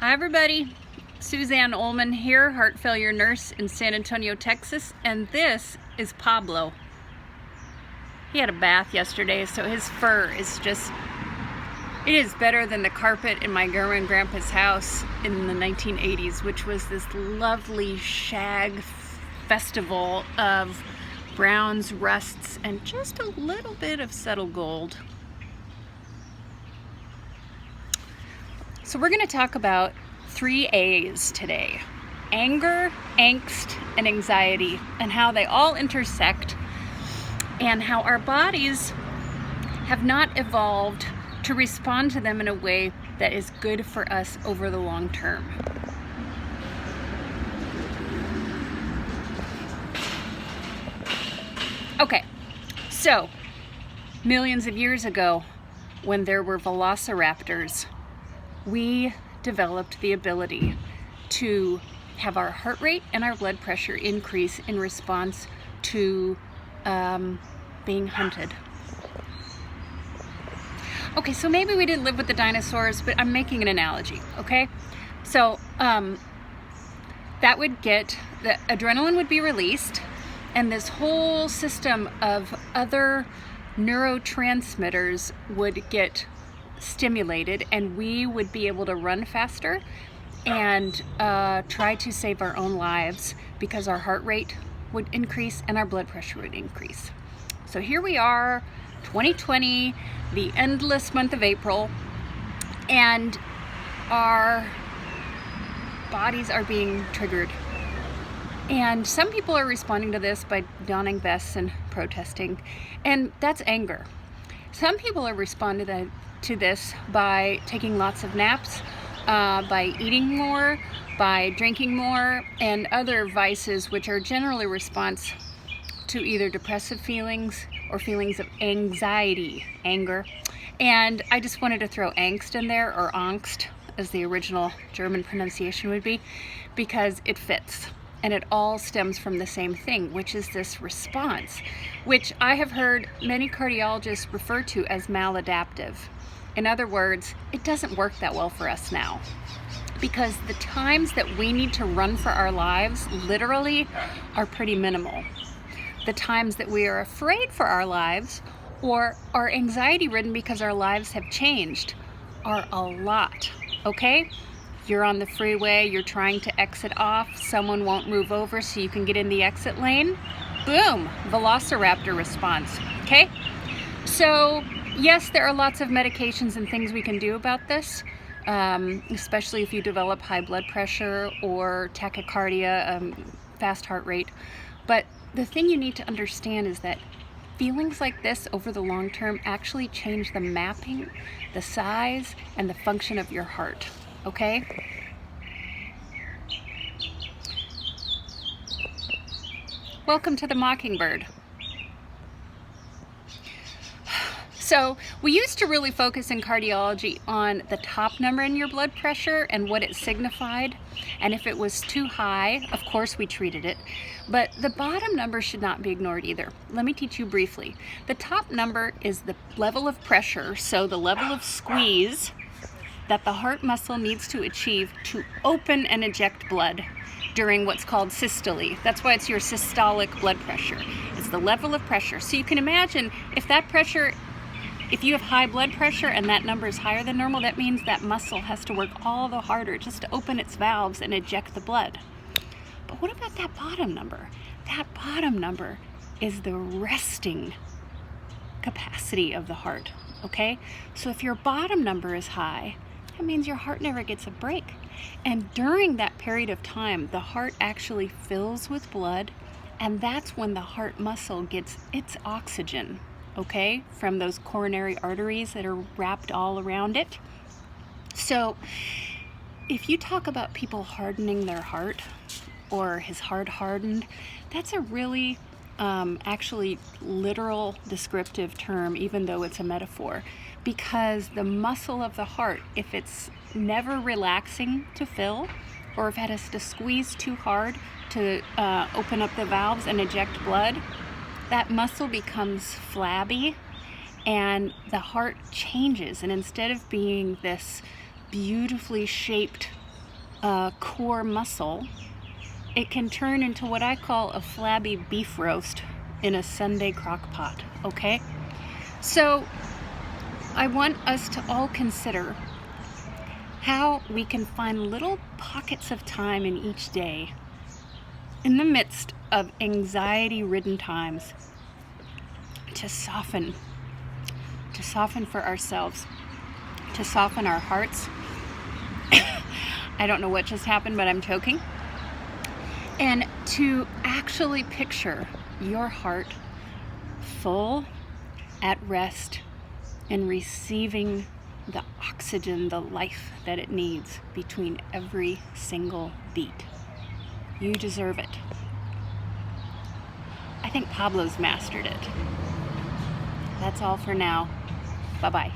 Hi everybody, Suzanne Ullman here, heart failure nurse in San Antonio, Texas, and this is Pablo. He had a bath yesterday, so his fur is it is better than the carpet in my grandma and grandpa's house in the 1980s, which was this lovely shag festival of browns, rusts, and just a little bit of settle gold. So we're going to talk about 3 A's today: anger, angst, and anxiety, and how they all intersect, and how our bodies have not evolved to respond to them in a way that is good for us over the long term. Okay, so millions of years ago, when there were velociraptors, we developed the ability to have our heart rate and our blood pressure increase in response to being hunted. Okay, so maybe we didn't live with the dinosaurs, but I'm making an analogy, okay? So that would get, the adrenaline would be released, and this whole system of other neurotransmitters would get stimulated, and we would be able to run faster and try to save our own lives because our heart rate would increase and our blood pressure would increase. So here we are, 2020, the endless month of April, and our bodies are being triggered. And some people are responding to this by donning vests and protesting, and that's anger. Some people are responding to this by taking lots of naps, by eating more, by drinking more, and other vices which are generally a response to either depressive feelings or feelings of anxiety, anger. And I just wanted to throw angst in there, or Angst, as the original German pronunciation would be, because it fits. And it all stems from the same thing, which is this response, which I have heard many cardiologists refer to as maladaptive. In other words, it doesn't work that well for us now, because the times that we need to run for our lives literally are pretty minimal. The times that we are afraid for our lives or are anxiety ridden because our lives have changed are a lot, okay? You're on the freeway, you're trying to exit off, someone won't move over so you can get in the exit lane. Boom, velociraptor response, okay? So yes, there are lots of medications and things we can do about this, especially if you develop high blood pressure or tachycardia, fast heart rate. But the thing you need to understand is that feelings like this over the long term actually change the mapping, the size, and the function of your heart. Okay? Welcome to the Mockingbird. So we used to really focus in cardiology on the top number in your blood pressure and what it signified. And if it was too high, of course we treated it. But the bottom number should not be ignored either. Let me teach you briefly. The top number is the level of pressure, so the level of squeeze that the heart muscle needs to achieve to open and eject blood during what's called systole. That's why it's your systolic blood pressure. It's the level of pressure. So you can imagine if you have high blood pressure and that number is higher than normal, that means that muscle has to work all the harder just to open its valves and eject the blood. But what about that bottom number? That bottom number is the resting capacity of the heart, okay? So if your bottom number is high, that means your heart never gets a break. And during that period of time, the heart actually fills with blood, and that's when the heart muscle gets its oxygen, okay, from those coronary arteries that are wrapped all around it. So if you talk about people hardening their heart, or his heart hardened, that's a really actually literal descriptive term, even though it's a metaphor, because the muscle of the heart, if it's never relaxing to fill, or if it has to squeeze too hard to open up the valves and eject blood, that muscle becomes flabby and the heart changes, and instead of being this beautifully shaped core muscle, it can turn into what I call a flabby beef roast in a Sunday crock pot, okay? So I want us to all consider how we can find little pockets of time in each day in the midst of anxiety-ridden times to soften for ourselves, to soften our hearts. I don't know what just happened, but I'm choking. And to actually picture your heart full, at rest, and receiving the oxygen, the life that it needs between every single beat. You deserve it. I think Pablo's mastered it. That's all for now. Bye-bye.